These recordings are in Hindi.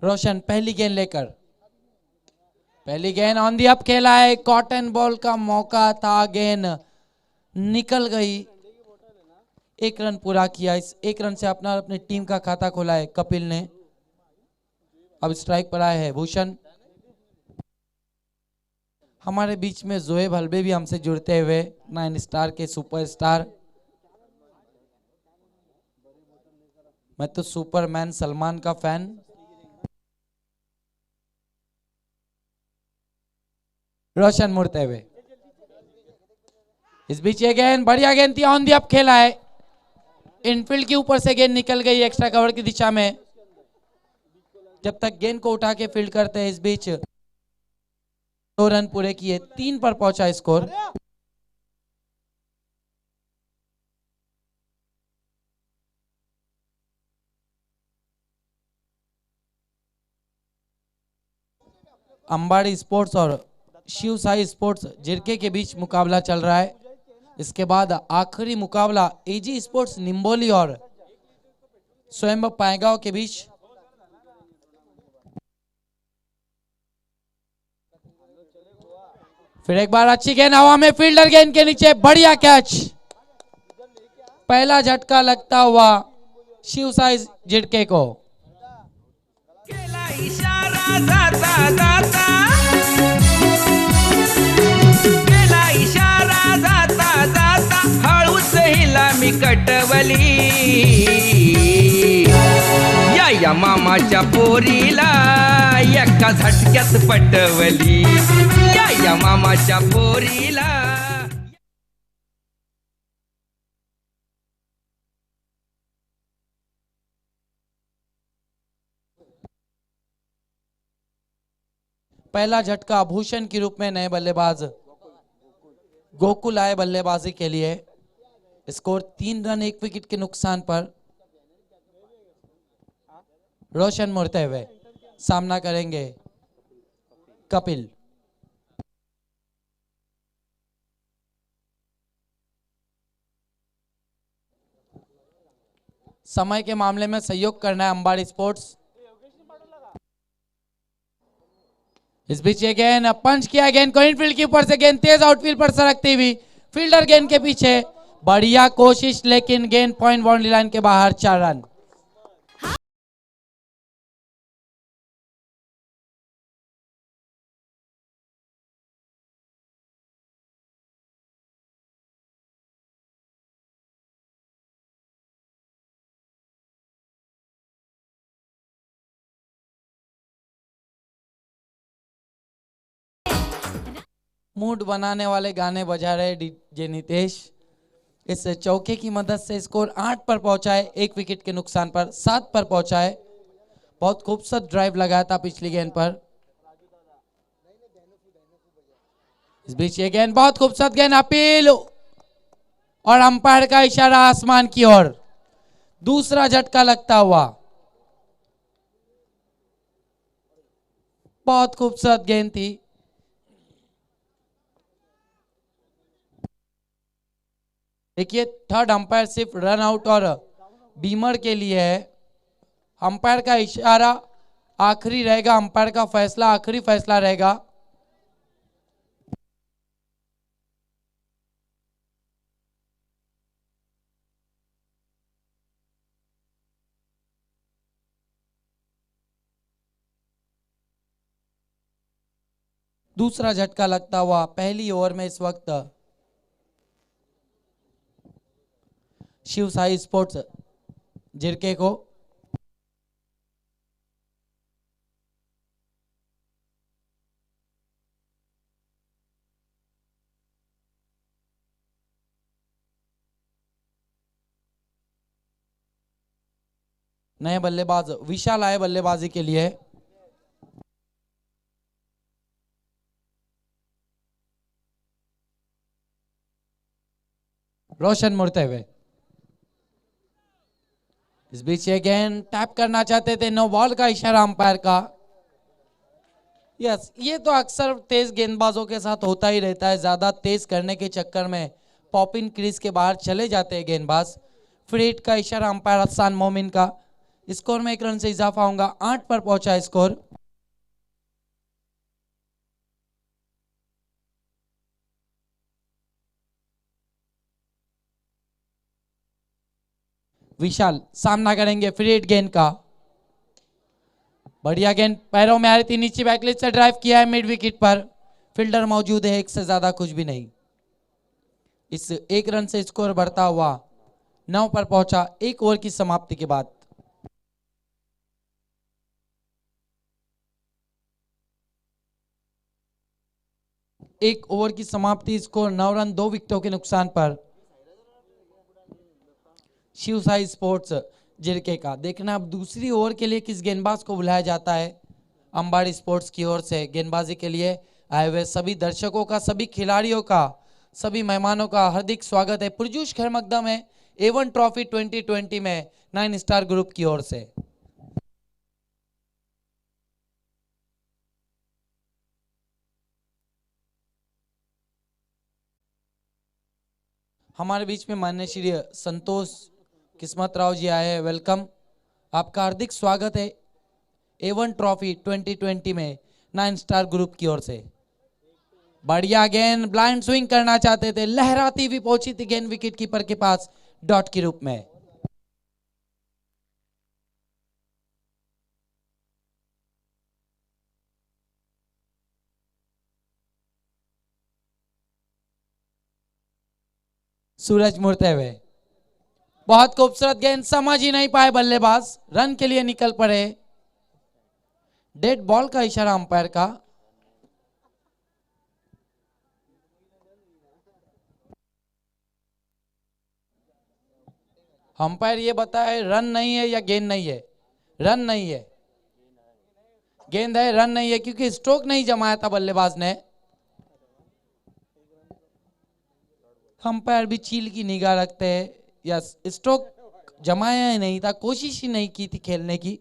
रोशन पहली गेंद लेकर, पहली गेंद ऑन दी अप खेला है, कॉटन बॉल का मौका था, गेंद निकल गई। एक रन पूरा किया, इस एक रन से अपनी टीम का खाता खोला है कपिल ने। अब स्ट्राइक पर आए हैं भूषण। हमारे बीच में जोएब हलबे भी हमसे जुड़ते हुए, 9 स्टार के सुपरस्टार। मैं तो सुपरमैन सलमान का फैन। रोशन मुड़ते हुए, इस बीच ये गेंद बढ़िया गेंद थी, ऑन दी अप खेला है, इनफील्ड के ऊपर से गेंद निकल गई एक्स्ट्रा कवर की दिशा में। जब तक गेंद को उठा के फील्ड करते हैं, इस बीच 2 रन पूरे किए, 3 पर पहुंचा स्कोर। अंबाड़ी स्पोर्ट्स और शिव साई स्पोर्ट्स जिरके के बीच मुकाबला चल रहा है। इसके बाद आखिरी मुकाबला एजी स्पोर्ट्स निम्बोली और स्वयं पाएगांव के बीच। फिर एक बार अच्छी गेंद हवा में, फील्डर गेंद के नीचे, बढ़िया कैच। पहला झटका लगता हुआ शिव साई जिरके को। इशारा जाता जाता, केला इशारा जाता जाता, हळूच हिला मी कटवली, या मामाच्या पोरीला एका झटक्यात पटवली, या मामाच्या पोरीला। पहला झटका भूषण के रूप में नए बल्लेबाज गोकुल आए बल्लेबाजी के लिए। स्कोर 3 रन 1 विकेट के नुकसान पर। रोशन मुड़ते हुए सामना करेंगे कपिल। समय के मामले में सहयोग करना है अंबाड़ी स्पोर्ट्स। इस बीच ये गेंद पंच किया, गेंद को इनफील्ड के ऊपर से गेंद तेज आउटफील्ड पर सरकती हुई, फील्डर गेंद के पीछे, बढ़िया कोशिश, लेकिन गेंद पॉइंट बाउंड्री लाइन के बाहर। 4 रन। मूड बनाने वाले गाने बजा रहे डीजे नितेश। इस चौके की मदद से स्कोर 8 पर पहुंचा है, 1 विकेट के नुकसान पर। 7 पर पहुंचा है। बहुत खूबसूरत ड्राइव लगाया था पिछली गेंद पर। इस बीच ये गेंद बहुत खूबसूरत गेंद, अपील और अंपायर का इशारा आसमान की ओर। दूसरा झटका लगता हुआ, बहुत खूबसूरत गेंद थी। देखिए थर्ड अंपायर सिर्फ रन आउट और बीमर के लिए है। अंपायर का इशारा आखिरी रहेगा, अंपायर का फैसला आखिरी फैसला रहेगा। दूसरा झटका लगता हुआ पहली ओवर में इस वक्त शिव साई स्पोर्ट्स जिरके को। नए बल्लेबाज विशाल आए बल्लेबाजी के लिए। रोशन मुड़ते हुए, इस बीच ये गेंद टैप करना चाहते थे, नो बॉल का इशारा अंपायर का। यस, ये तो अक्सर तेज गेंदबाजों के साथ होता ही रहता है, ज्यादा तेज करने के चक्कर में पॉपिन क्रीज के बाहर चले जाते हैं गेंदबाज। फ्री हिट का इशारा अंपायर हसन मोमिन का। स्कोर में 1 रन से इजाफा होगा, 8 पर पहुंचा है स्कोर। विशाल सामना करेंगे फ्री हिट गेंद का। बढ़िया गेंद पैरों में आ रही थी, नीचे बैकलिस्ट से ड्राइव किया है मिड विकेट पर। फील्डर मौजूद है, एक से ज्यादा कुछ भी नहीं। इस 1 रन से स्कोर बढ़ता हुआ 9 पर पहुंचा 1 ओवर की समाप्ति के बाद। एक ओवर की समाप्ति, स्कोर 9 रन 2 विकेटों के नुकसान पर। शिव साई स्पोर्ट्स जिरके का देखना अब दूसरी ओवर के लिए किस गेंदबाज को बुलाया जाता है। अंबाड़ी स्पोर्ट्स की ओर से गेंदबाजी के लिए आए हुए सभी दर्शकों का, सभी खिलाड़ियों का, सभी मेहमानों का हार्दिक स्वागत है पुरजोश खैर मकदम है A1 ट्रॉफी 2020 में 9 स्टार ग्रुप की ओर से। हमारे बीच में माननीय श्री संतोष किस्मत राव जी आए हैं, वेलकम, आपका हार्दिक स्वागत है A1 ट्रॉफी 2020 में 9 स्टार ग्रुप की ओर से। बढ़िया गेंद, ब्लाइंड स्विंग करना चाहते थे, लहराती हुई पहुंची थी गेंद विकेट कीपर के पास डॉट के रूप में। सूरज मुड़ते हुए, बहुत खूबसूरत गेंद, समझ ही नहीं पाए बल्लेबाज, रन के लिए निकल पड़े। डेड बॉल का इशारा अंपायर का। अंपायर ये बताए रन नहीं है या गेंद नहीं है। रन नहीं है, गेंद है, रन नहीं है, क्योंकि स्ट्रोक नहीं जमाया था बल्लेबाज ने। अंपायर भी चील की निगाह रखते हैं, या स्ट्रोक जमाया ही नहीं था, कोशिश ही नहीं की थी खेलने की।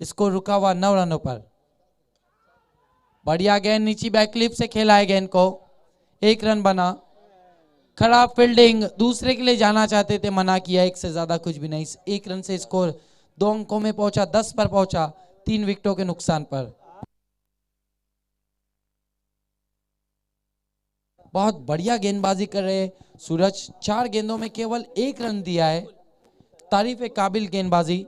इसको रुका हुआ 9 रनों पर। बढ़िया गेंद, नीची बैकलिप से खेला है गेंद को, 1 रन बना। खराब फील्डिंग, दूसरे के लिए जाना चाहते थे, मना किया, 1 से ज्यादा कुछ भी नहीं। 1 रन से स्कोर 2 अंकों में पहुंचा, 10 पर पहुंचा 3 विकेटों के नुकसान पर। बहुत बढ़िया गेंदबाजी कर रहे सूरज, 4 गेंदों में केवल 1 रन दिया है, तारीफ है काबिल गेंदबाजी।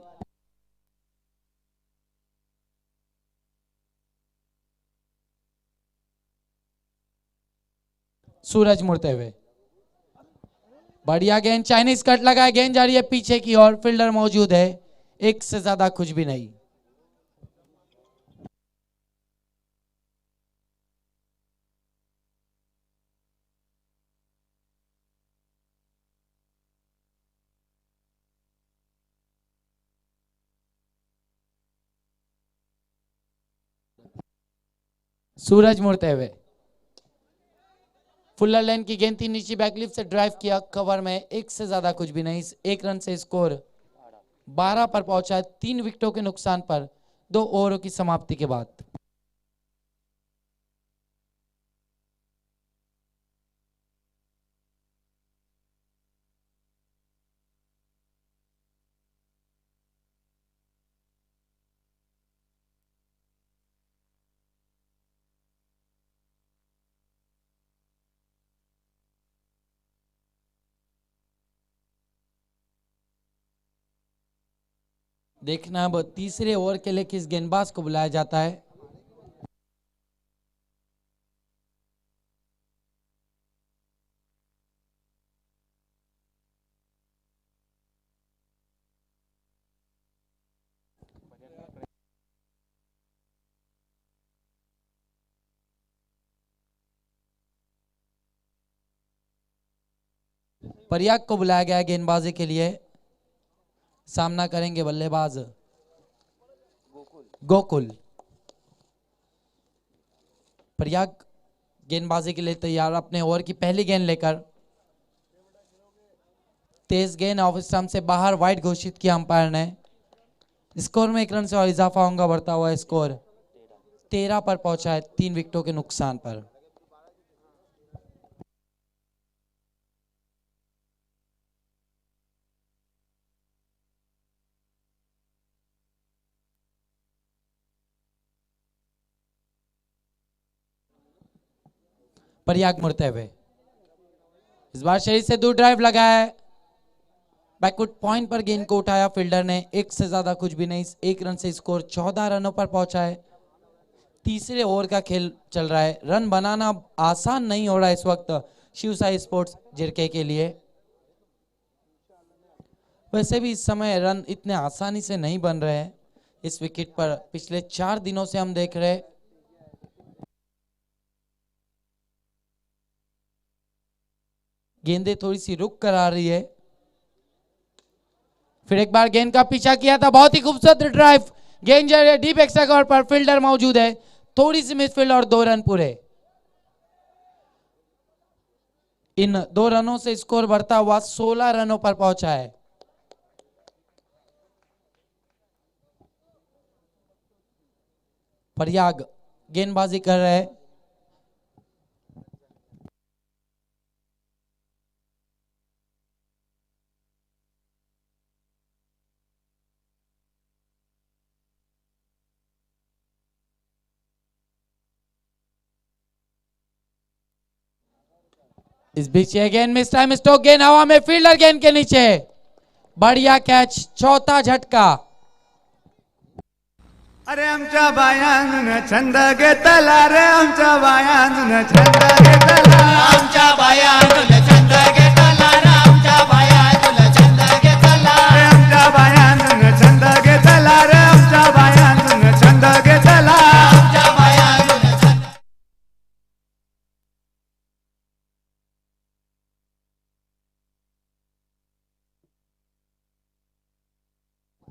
सूरज मुड़ते हुए, बढ़िया गेंद, चाइनीज कट लगाए, गेंद जा रही है पीछे की ओर, फील्डर मौजूद है, 1 से ज्यादा कुछ भी नहीं। सूरज मुड़ते हुए, फुल्लर लाइन की गेंद थी, नीचे बैकलिप से ड्राइव किया कवर में, 1 से ज्यादा कुछ भी नहीं। 1 रन से स्कोर 12 पर पहुंचा, 3 विकेटों के नुकसान पर 2 ओवरों की समाप्ति के बाद। देखना अब तीसरे ओवर के लिए किस गेंदबाज को बुलाया जाता है। प्रयाग को बुलाया गया है गेंदबाजी के लिए। सामना करेंगे बल्लेबाज गोकुल। प्रयाग गेंदबाजी के लिए तैयार, अपने ओवर की पहली गेंद लेकर। तेज गेंद ऑफ स्टंप से बाहर, वाइड घोषित किया अंपायर ने। स्कोर में 1 रन से और इजाफा होगा, बढ़ता हुआ स्कोर 13 पर पहुंचा है, 3 विकेटों के नुकसान पर। प्रयाग मुड़ते हुए इस बार शरीर से दूर ड्राइव लगाया है, बैकवुड पॉइंट पर गेंद को उठाया फील्डर ने, एक से ज्यादा कुछ भी नहीं। एक रन से स्कोर 14 रनों पर पहुंचा है। तीसरे ओवर का खेल चल रहा है, रन बनाना आसान नहीं हो रहा है इस वक्त शिव साई स्पोर्ट्स जिरके के लिए। वैसे भी इस समय रन इतने आसानी से नहीं बन रहे हैं इस विकेट पर, पिछले 4 दिनों से हम देख रहे हैं। गेंदें थोड़ी सी रुक कर आ रही है। फिर एक बार गेंद का पीछा किया था, बहुत ही खूबसूरत ड्राइव, गेंद जा रही है डीप एक्स्ट्रा कवर पर, फील्डर मौजूद है, थोड़ी सी मिसफील्ड और 2 रन पूरे। इन 2 रनों से स्कोर बढ़ता हुआ 16 रनों पर पहुंचा है। प्रयाग गेंदबाजी कर रहे हैं, इस बीच अगेन मिस टाइम स्ट्रोक, गेंद हवा में, फील्डर गेंद के नीचे, बढ़िया कैच, चौथा झटका। अरे आमच्या बायान छंद घेतला रे, आमच्या बायान छंद घेतला, आमच्या बायान छंद घेतला रे, आमच्या बायान छंद घेतला, आमच्या बायान छंद घेतला रे, आमच्या बायान छंद घेतला, आमच्या बायान छंद।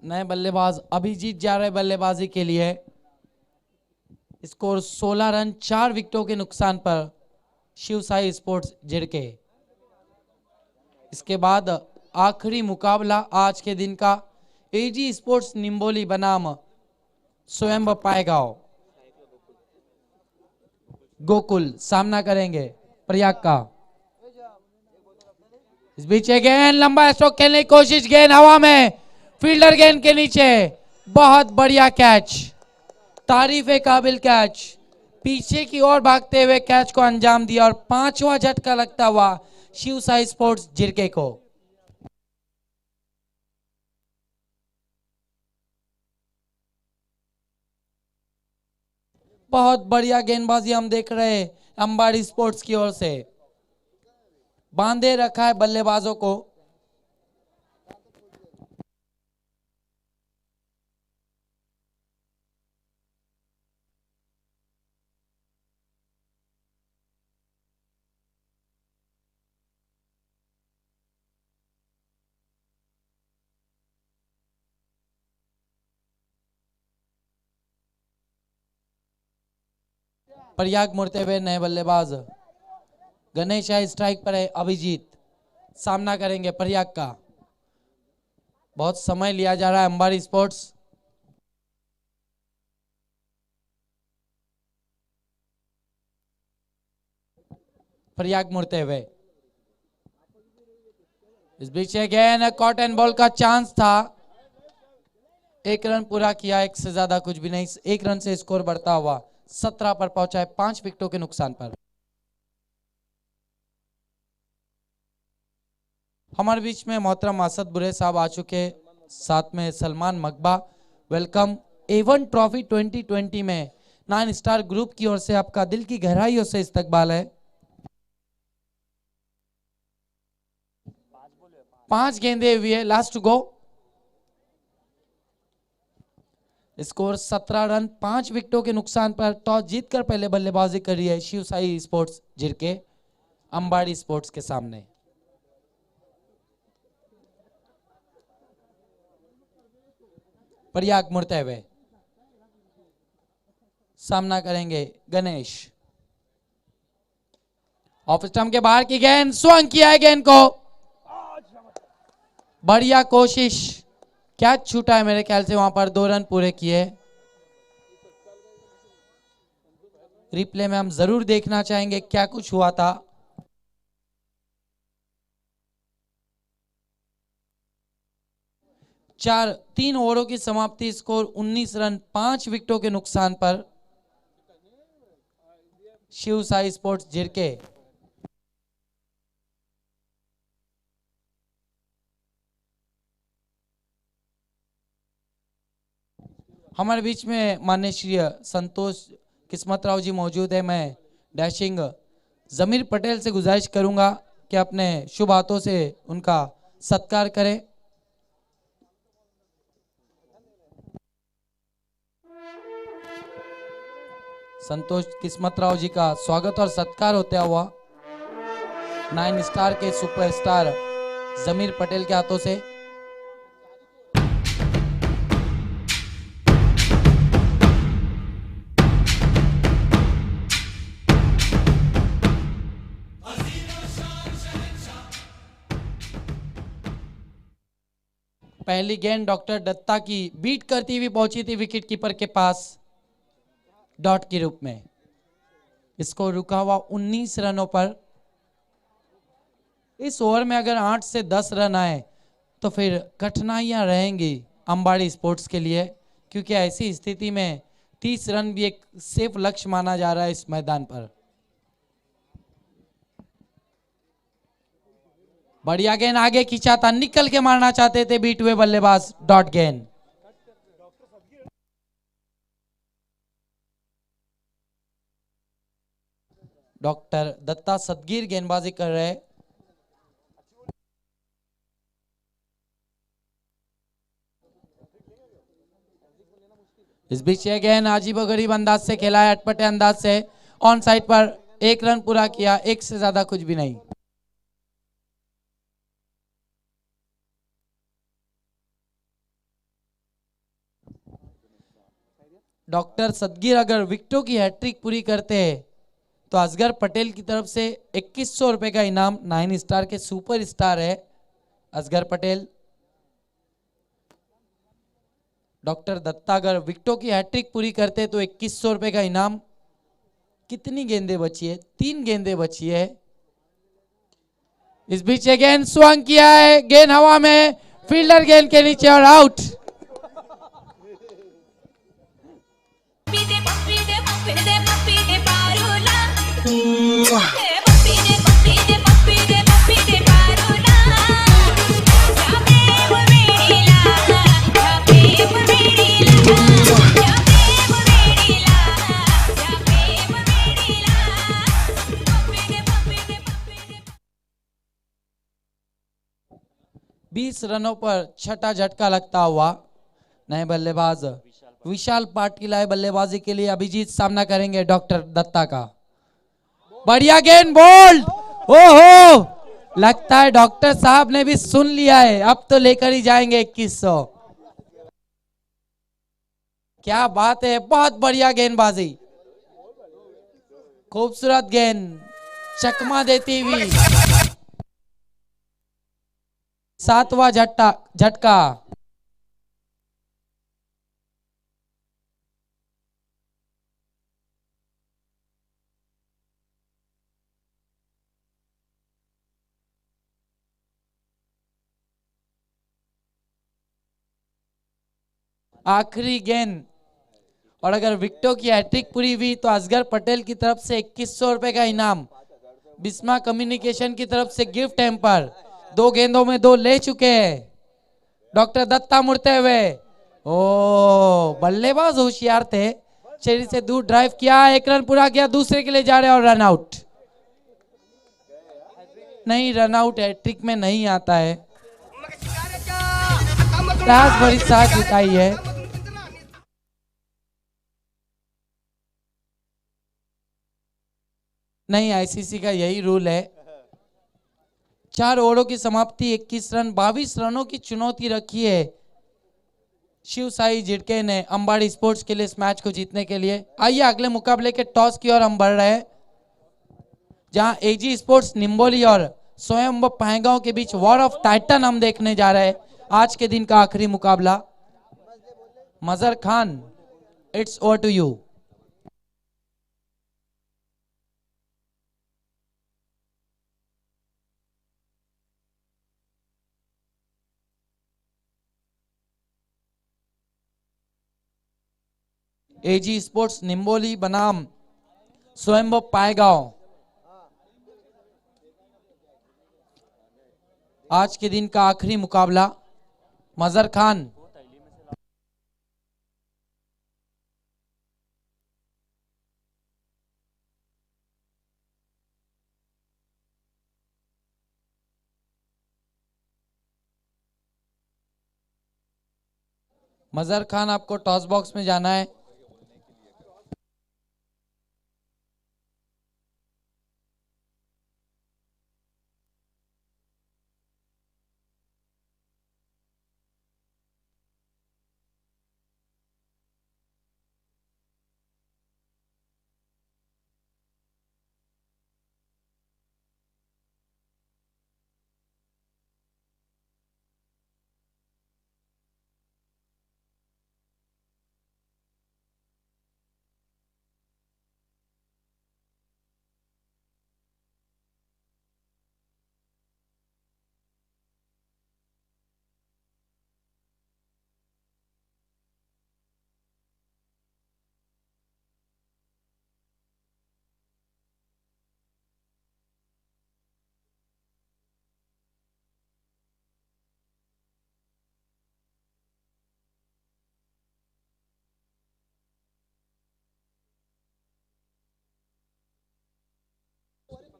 नए बल्लेबाज अभिजीत जा रहे बल्लेबाजी के लिए। स्कोर 16 रन 4 विकेटों के नुकसान पर शिव साई स्पोर्ट्स जिरके। इसके बाद आखिरी मुकाबला आज के दिन का एजी स्पोर्ट्स निम्बोली बनाम स्वयं पाएगांव गोकुल सामना करेंगे प्रयाग का। इस बीच गेंद लंबा स्ट्रोक खेलने की कोशिश, गेंद हवा में, फील्डर गेंद के नीचे, बहुत बढ़िया कैच, तारीफे काबिल कैच, पीछे की ओर भागते हुए कैच को अंजाम दिया और 5वां झटका लगता हुआ शिव साई स्पोर्ट्स जिरके को। बहुत बढ़िया गेंदबाजी हम देख रहे हैं अंबाड़ी स्पोर्ट्स की ओर से, बांधे रखा है बल्लेबाजों को। प्रयाग मुड़ते हुए नए बल्लेबाज गणेश है, स्ट्राइक पर है अभिजीत, सामना करेंगे प्रयाग का। बहुत समय लिया जा रहा है अंबाड़ी स्पोर्ट्स। प्रयाग मुड़ते हुए इस बीच गेंद कॉट एंड बॉल का चांस था, 1 रन पूरा किया, एक से ज्यादा कुछ भी नहीं। 1 रन से स्कोर बढ़ता हुआ 17 पर पहुंचा है 5 विकेटों के नुकसान पर। हमारे बीच में मोहतरम असद बुरे साहब आ चुके, साथ में सलमान मकबा। वेलकम। एवन ट्रॉफी 2020 में 9 स्टार ग्रुप की ओर से आपका दिल की गहराइयों से इस्तकबाल है। 5 गेंदे हुई है, last to go. Score 17 run 5 विकेटों के नुकसान पर टॉस जीतकर पहले बल्लेबाजी कर रही है शिव साई स्पोर्ट्स जिरके अंबाड़ी स्पोर्ट्स के सामने। प्रयाग मुड़ते हुए सामना करेंगे गणेश। ऑफ स्टंप के बाहर की गेंद, स्वंग किया है गेंद को, बढ़िया कोशिश, कैच छूटा है मेरे ख्याल से वहां पर। 2 रन पूरे किए। रिप्ले में हम जरूर देखना चाहेंगे क्या कुछ हुआ था। तीन ओवरों की समाप्ति, स्कोर 19 रन 5 विकेटों के नुकसान पर शिव साई स्पोर्ट्स झिरके। हमारे बीच में माननीय श्री संतोष किस्मतराव जी मौजूद है। मैं डैशिंग जमीर पटेल से गुजारिश करूंगा कि अपने शुभ हाथों से उनका सत्कार करें। संतोष किस्मतराव जी का स्वागत और सत्कार होता हुआ 9 स्टार के सुपरस्टार जमीर पटेल के हाथों से। पहली गेंद डॉक्टर दत्ता की बीट करती हुई पहुंची थी विकेट कीपर के पास डॉट के रूप में। इसको रुका हुआ 19 रनों पर। इस ओवर में अगर 8 से 10 रन आए तो फिर कठिनाइयां रहेंगी अंबाड़ी स्पोर्ट्स के लिए, क्योंकि ऐसी स्थिति में 30 रन भी एक सेफ लक्ष्य माना जा रहा है इस मैदान पर। बढ़िया गेंद आगे खींचा था, निकल के मारना चाहते थे बीट हुए बल्लेबाज डॉट गेंद। डॉक्टर दत्ता सदगीर गेंदबाजी कर रहे। इस बीच यह गेंद अजीब गरीब अंदाज से खेला है, अटपटे अंदाज से ऑन साइड पर 1 रन पूरा किया, एक से ज्यादा कुछ भी नहीं। डॉक्टर सदगीर अगर विकेटों की हैट्रिक पूरी करते हैं तो असगर पटेल की तरफ से 2100 रुपए का इनाम 9 स्टार के सुपर स्टार है असगर पटेल। डॉक्टर दत्ता अगर विकेटों की हैट्रिक पूरी करते तो 2100 रुपए का इनाम। कितनी गेंदें बची है? 3 गेंदें बची है। इस बीच गेंद स्वंग किया है, गेंद हवा में, फील्डर गेंद के नीचे और आउट। बीस रनों पर छठा झटका लगता हुआ नए बल्लेबाज विशाल पाटिल आए बल्लेबाजी के लिए। अभिजीत सामना करेंगे डॉक्टर दत्ता का। बढ़िया गेंद बोल्ड। ओहो, लगता है डॉक्टर साहब ने भी सुन लिया है, अब तो लेकर ही जाएंगे 2100। क्या बात है, बहुत बढ़िया गेंदबाजी, खूबसूरत गेंद चकमा देती हुई 7वां झटका। आखिरी गेंद और अगर विकेटों की हैट्रिक पूरी हुई तो असगर पटेल की तरफ से 2100 रुपए का इनाम, बिस्मा कम्युनिकेशन की तरफ से गिफ्ट हैम्पर। 2 गेंदों में 2 ले चुके हैं डॉक्टर दत्ता मुड़ते हुए। ओ, बल्लेबाज होशियार थे, शरीर से दूर ड्राइव किया, 1 रन पूरा किया, दूसरे के लिए जा रहे और रन आउट। नहीं, रन आउट हैट्रिक में नहीं आता है। प्रयास बड़ी साथ जुटाई है। नहीं, आईसीसी का यही रूल है। 4 ओवरों की समाप्ति, 21 रन, 22 रनों की चुनौती रखी है शिव साई झिरके ने अंबाड़ी स्पोर्ट्स के लिए इस मैच को जीतने के लिए। आइए अगले मुकाबले के टॉस की ओर हम बढ़ रहे हैं, जहां एजी स्पोर्ट्स निम्बोली और स्वयं पाएगांव के बीच वॉर ऑफ टाइटन हम देखने जा रहे हैं। आज के दिन का आखिरी मुकाबला। Mazhar Khan, it's over to you. AG sports Nimboli बनाम स्वयंभव पायगांव। आज के दिन का आखिरी मुकाबला मजहर खान। मजहर खान, आपको टॉस बॉक्स में जाना है।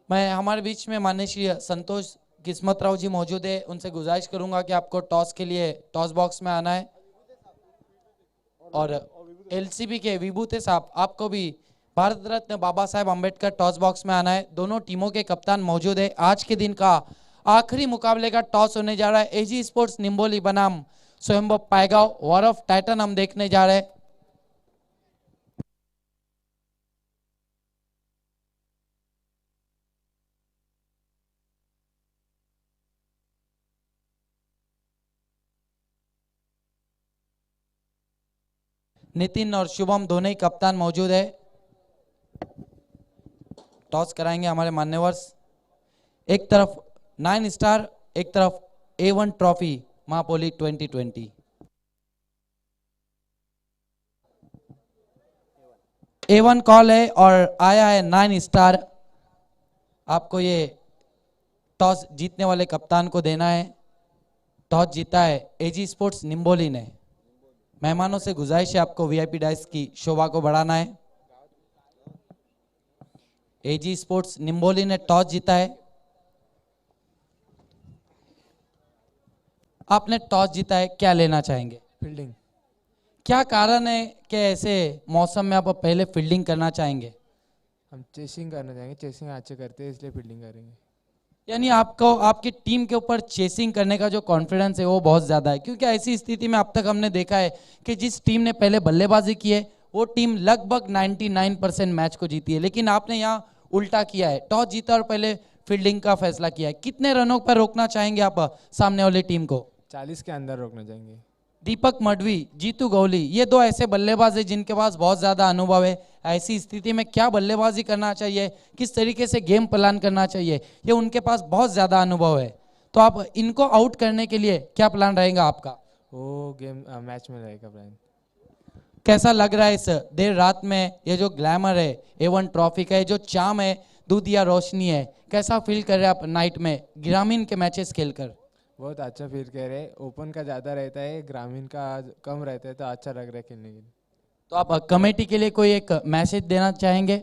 मैं हमारे बीच में माननीय श्री संतोष किस्मत राव जी मौजूद है, उनसे गुजारिश करूंगा कि आपको टॉस के लिए टॉस बॉक्स में आना है। और एलसीबी के विभूति साहब, आपको भी भारत रत्न बाबा साहेब अम्बेडकर टॉस बॉक्स में आना है। दोनों टीमों के कप्तान मौजूद है। आज के दिन का आखिरी मुकाबले का टॉस होने जा रहा है। एजी स्पोर्ट्स निम्बोली बनाम स्वयंभव पायगांव वॉर ऑफ टाइटन हम देखने जा रहे हैं। नितिन और शुभम दोनों ही कप्तान मौजूद है। टॉस कराएंगे हमारे मान्यवर्स। एक तरफ 9 स्टार, एक तरफ A1 ट्रॉफी महापोली 2020। A1 कॉल है और आया है 9 स्टार। आपको ये टॉस जीतने वाले कप्तान को देना है। टॉस जीता है एजी स्पोर्ट्स निम्बोली ने। मेहमानों से गुजारिश है आपको वीआईपी डाइस की शोभा को बढ़ाना है। एजी स्पोर्ट्स निम्बोली ने टॉस जीता है। आपने टॉस जीता है, क्या लेना चाहेंगे? फील्डिंग। क्या कारण है कि ऐसे मौसम में आप पहले फील्डिंग करना चाहेंगे? हम चेसिंग करना चाहेंगे, चेसिंग अच्छे करते हैं इसलिए फील्डिंग करेंगे। यानी आपको आपकी टीम के ऊपर चेसिंग करने का जो कॉन्फिडेंस है वो बहुत ज़्यादा है, क्योंकि ऐसी स्थिति में अब तक हमने देखा है कि जिस टीम ने पहले बल्लेबाजी की है वो टीम लगभग 99% मैच को जीती है, लेकिन आपने यहाँ उल्टा किया है, टॉस जीता और पहले फील्डिंग का फैसला किया है। कितने रनों पर रोकना चाहेंगे आप सामने वाली टीम को? 40 के अंदर रोकना चाहेंगे। दीपक मडवी, जीतू गौली, ये दो ऐसे बल्लेबाज हैं जिनके पास बहुत ज़्यादा अनुभव है। ऐसी स्थिति में क्या बल्लेबाजी करना चाहिए, किस तरीके से गेम प्लान करना चाहिए, ये उनके पास बहुत ज़्यादा अनुभव है। तो आप इनको आउट करने के लिए क्या प्लान रहेगा आपका? वो गेम मैच में रहेगा प्लान। कैसा लग रहा है इस देर रात में ये जो ग्लैमर है A1 ट्रॉफी का, ये जो चाम है, दूध या रोशनी है, कैसा फील कर रहे हैं आप नाइट में ग्रामीण के मैचेस खेलकर? बहुत अच्छा फील कर रहे हैं। ओपन का ज़्यादा रहता है, ग्रामीण का कम रहता है, तो अच्छा लग रहा है खेलने के लिए। तो आप कमेटी के लिए कोई एक मैसेज देना चाहेंगे?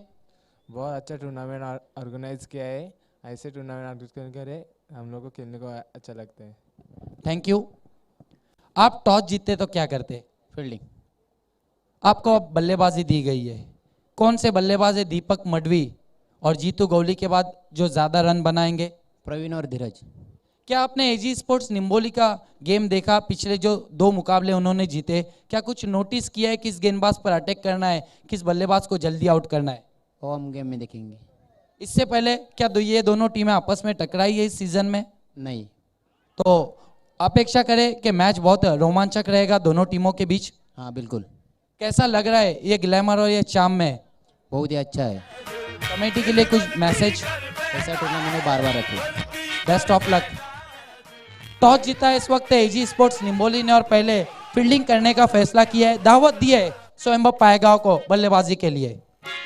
बहुत अच्छा टूर्नामेंट ऑर्गेनाइज किया है। ऐसे टूर्नामेंट ऑर्गेनाइज करे हम लोग को खेलने को अच्छा लगता है। Thank you. आप टॉस जीतते तो क्या करते? फील्डिंग। आपको अब बल्लेबाजी दी गई है, कौन से बल्लेबाज है दीपक मडवी और जीतू गौली के बाद जो ज़्यादा रन बनाएंगे? प्रवीण और धीरज। क्या आपने एजी स्पोर्ट्स निम्बोली का गेम देखा? पिछले जो 2 मुकाबले उन्होंने जीते, क्या कुछ नोटिस किया है किस गेंदबाज पर अटैक करना है, किस बल्लेबाज को जल्दी आउट करना है? वो हम गेम में देखेंगे। इससे पहले क्या ये दोनों टीमें आपस में टकराई है इस सीजन में? नहीं। तो अपेक्षा करें कि मैच बहुत रोमांचक रहेगा दोनों टीमों के बीच। हाँ बिल्कुल। कैसा लग रहा है ये ग्लैमर और ये चाम में? बहुत ही अच्छा है। कमेटी के लिए कुछ मैसेज? ऐसा टूर्नामेंट बार बार रखें। Best of luck. टॉस जीता है इस वक्त एजी स्पोर्ट्स निम्बोली ने और पहले फील्डिंग करने का फैसला किया है। दावत दी है स्वयंभव पायगांव को बल्लेबाजी के लिए।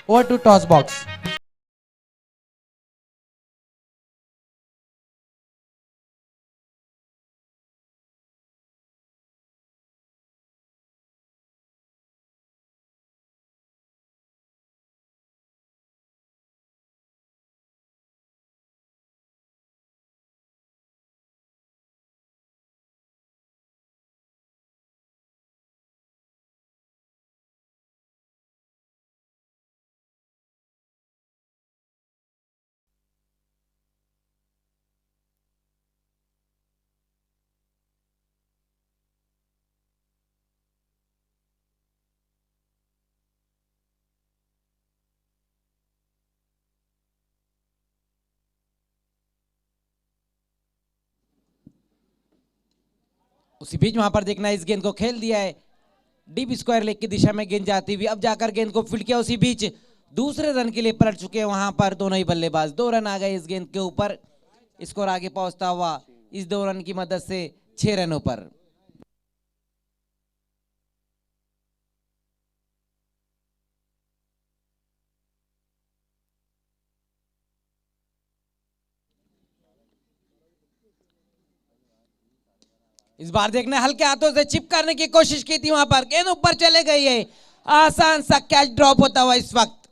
Over to toss box. उसी बीच वहां पर देखना इस गेंद को खेल दिया है डीप स्क्वायर लेग की दिशा में गेंद जाती हुई, अब जाकर गेंद को फील्ड किया। उसी बीच दूसरे रन के लिए पलट चुके हैं वहां पर दोनों ही बल्लेबाज। 2 रन आ गए इस गेंद के ऊपर, स्कोर आगे पहुंचता हुआ इस 2 रन की मदद से 6 रनों पर। इस बार देखना हल्के हाथों से चिप करने की कोशिश की थी वहां पर, गेंद ऊपर चले गई है, आसान सा कैच ड्रॉप होता हुआ इस वक्त।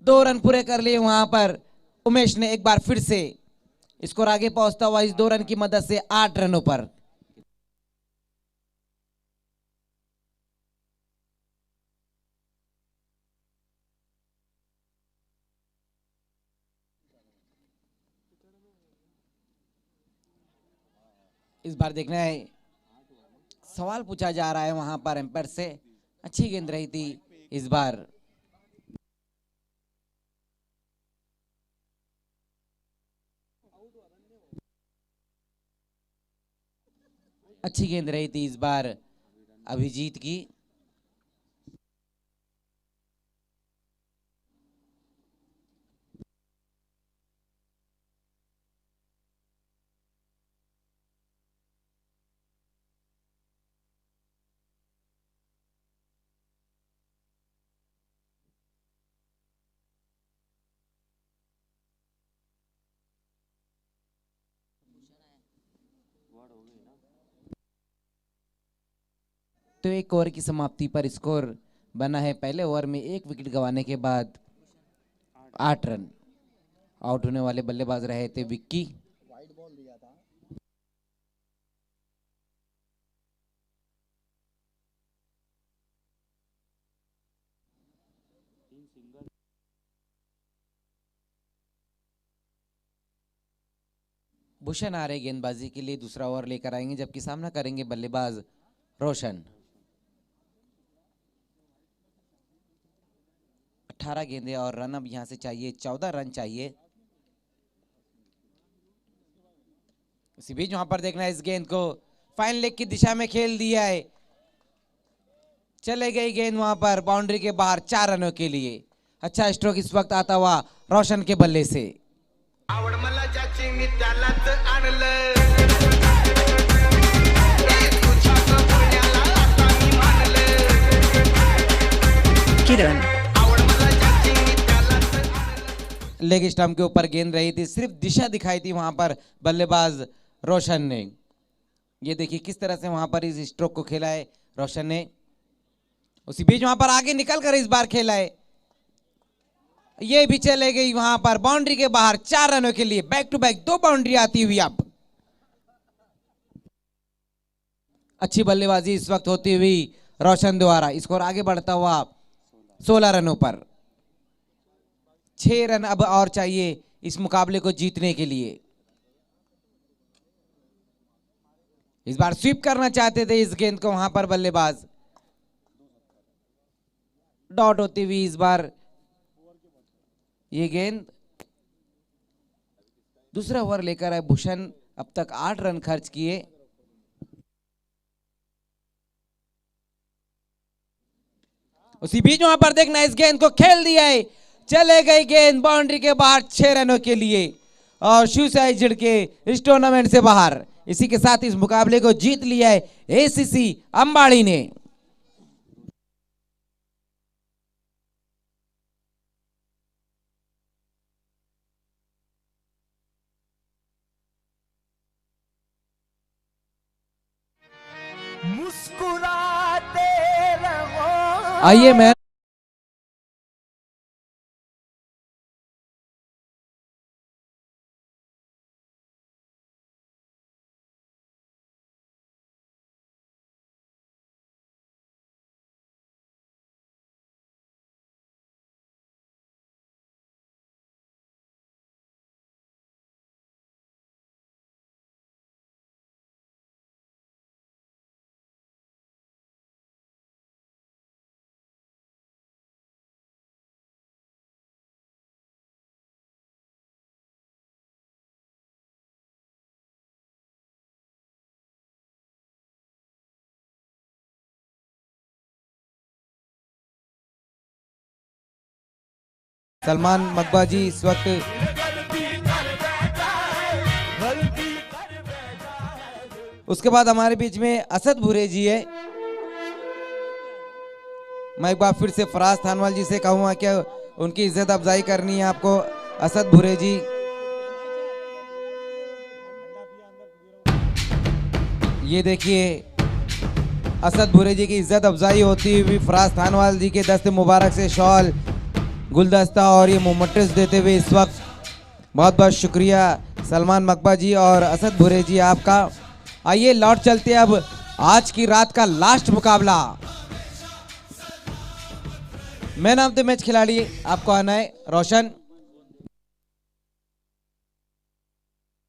2 रन पूरे कर लिए वहां पर उमेश ने एक बार फिर से, स्कोर आगे पहुंचता हुआ इस 2 रन की मदद से 8 रनों पर। इस बार देखना है सवाल पूछा जा रहा है वहां पर एम्पायर से, अच्छी गेंद रही थी इस बार। अच्छी गेंद रही थी इस बार अभिजीत की। तो एक ओवर की समाप्ति पर स्कोर बना है पहले ओवर में 1 विकेट गंवाने के बाद 8 रन। आउट होने वाले बल्लेबाज रहे थे विक्की। भूषण आ रहे गेंदबाजी के लिए, दूसरा ओवर लेकर आएंगे जबकि सामना करेंगे बल्लेबाज रोशन। 18 गेंदें और रन अब यहां से चाहिए, 14 रन चाहिए। इसी बीच वहां पर देखना इस गेंद को फाइन लेग की दिशा में खेल दिया है, चले गई गेंद वहां पर बाउंड्री के बाहर 4 रनों के लिए। अच्छा स्ट्रोक इस वक्त आता हुआ रोशन के बल्ले से। आवड मला ज्याची मी त्यालाच आणलं तुझ्याच पुण्याला आता मी मानलं किरण आवड मला ज्याची मी त्यालाच आणलं। लेग स्टंप के ऊपर गेंद रही थी, सिर्फ दिशा दिखाई थी वहां पर बल्लेबाज रोशन ने। ये देखिए किस तरह से वहां पर इस स्ट्रोक को खेला है रोशन ने। उसी बीच वहां पर आगे निकल कर इस बार खेला है, ये भी चले गई वहां पर बाउंड्री के बाहर 4 रनों के लिए। बैक टू बैक 2 बाउंड्री आती हुई अब। अच्छी बल्लेबाजी इस वक्त होती हुई रोशन द्वारा, स्कोर आगे बढ़ता हुआ 16 रनों पर। 6 रन अब और चाहिए इस मुकाबले को जीतने के लिए। इस बार स्वीप करना चाहते थे इस गेंद को वहां पर बल्लेबाज, डॉट होती हुई इस बार ये गेंद। दूसरा ओवर लेकर आए भूषण, अब तक 8 रन खर्च किए। उसी बीच वहां पर देखना इस गेंद को खेल दिया है, चले गई गेंद बाउंड्री के बाहर 6 रनों के लिए और शिवसाई झिड़के इस टूर्नामेंट से बाहर। इसी के साथ इस मुकाबले को जीत लिया है एसीसी अंबाड़ी ने। मुस्कुराते रहो। आइए मैं सलमान मकबा जी इस वक्त उसके बाद हमारे बीच में असद भूरे जी है। मैं एक बार फिर से फराज थानवाल जी से कहूँगा कि उनकी इज्जत अफजाई करनी है आपको। असद भूरे जी, ये देखिए असद भूरे जी की इज्जत अफजाई होती हुई फराज थानवाल जी के दस्ते मुबारक से शॉल, गुलदस्ता और ये मोमेंट्स देते हुए इस वक्त बहुत बहुत शुक्रिया सलमान मकबा जी और असद भूरे जी आपका। आइए लौट चलते हैं अब आज की रात का लास्ट मुकाबला। मैन ऑफ द मैच खिलाड़ी आपको आना है रोशन।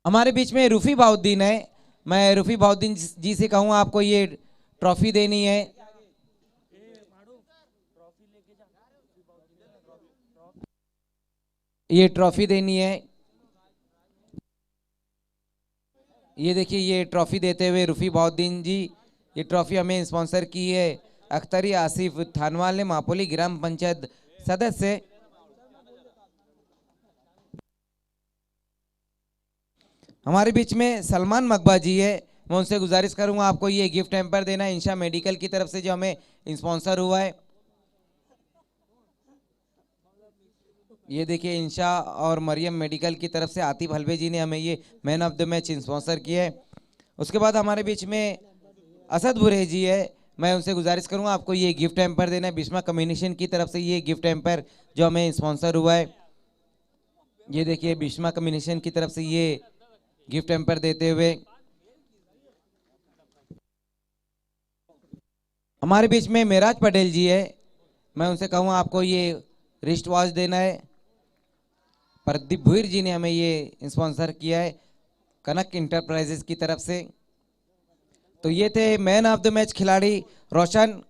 हमारे बीच में रूफी बाउद्दीन है। मैं रूफी बाउद्दीन जी से कहूँगा आपको ये ट्रॉफी देनी है। ये ट्रॉफी देनी है। ये देखिए ये ट्रॉफी देते हुए रूफी बाउद्दीन जी, ये ट्रॉफी हमें स्पॉन्सर की है अख्तरी आसिफ थानवाल ने, मापोली ग्राम पंचायत सदस्य। हमारे बीच में सलमान मकबा जी है। मैं उनसे गुजारिश करूंगा आपको ये गिफ्ट हैम्पर देना है इंशा मेडिकल की तरफ से जो हमें स्पॉन्सर हुआ है। ये देखिए इंशा और मरियम मेडिकल की तरफ से आतिफ हलवे जी ने हमें ये man of the match sponsor किया है। उसके बाद हमारे बीच में असद भुरे जी है। मैं उनसे गुजारिश करूंगा आपको ये गिफ्ट हैम्पर देना है बिस्मा कम्युनिकेशन की तरफ से, ये गिफ्ट हैम्पर जो हमें स्पॉन्सर हुआ है। ये देखिए बिस्मा कम्युनिकेशन की तरफ से ये गिफ्ट हैम्पर देते हुए हमारे बीच में मेराज पटेल जी है। मैं उनसे कहूँगा आपको ये रिस्ट वॉच देना है। प्रदीप भुईर जी ने हमें ये स्पॉन्सर किया है कनक इंटरप्राइजेस की तरफ से। तो ये थे मैन ऑफ द मैच खिलाड़ी रोशन।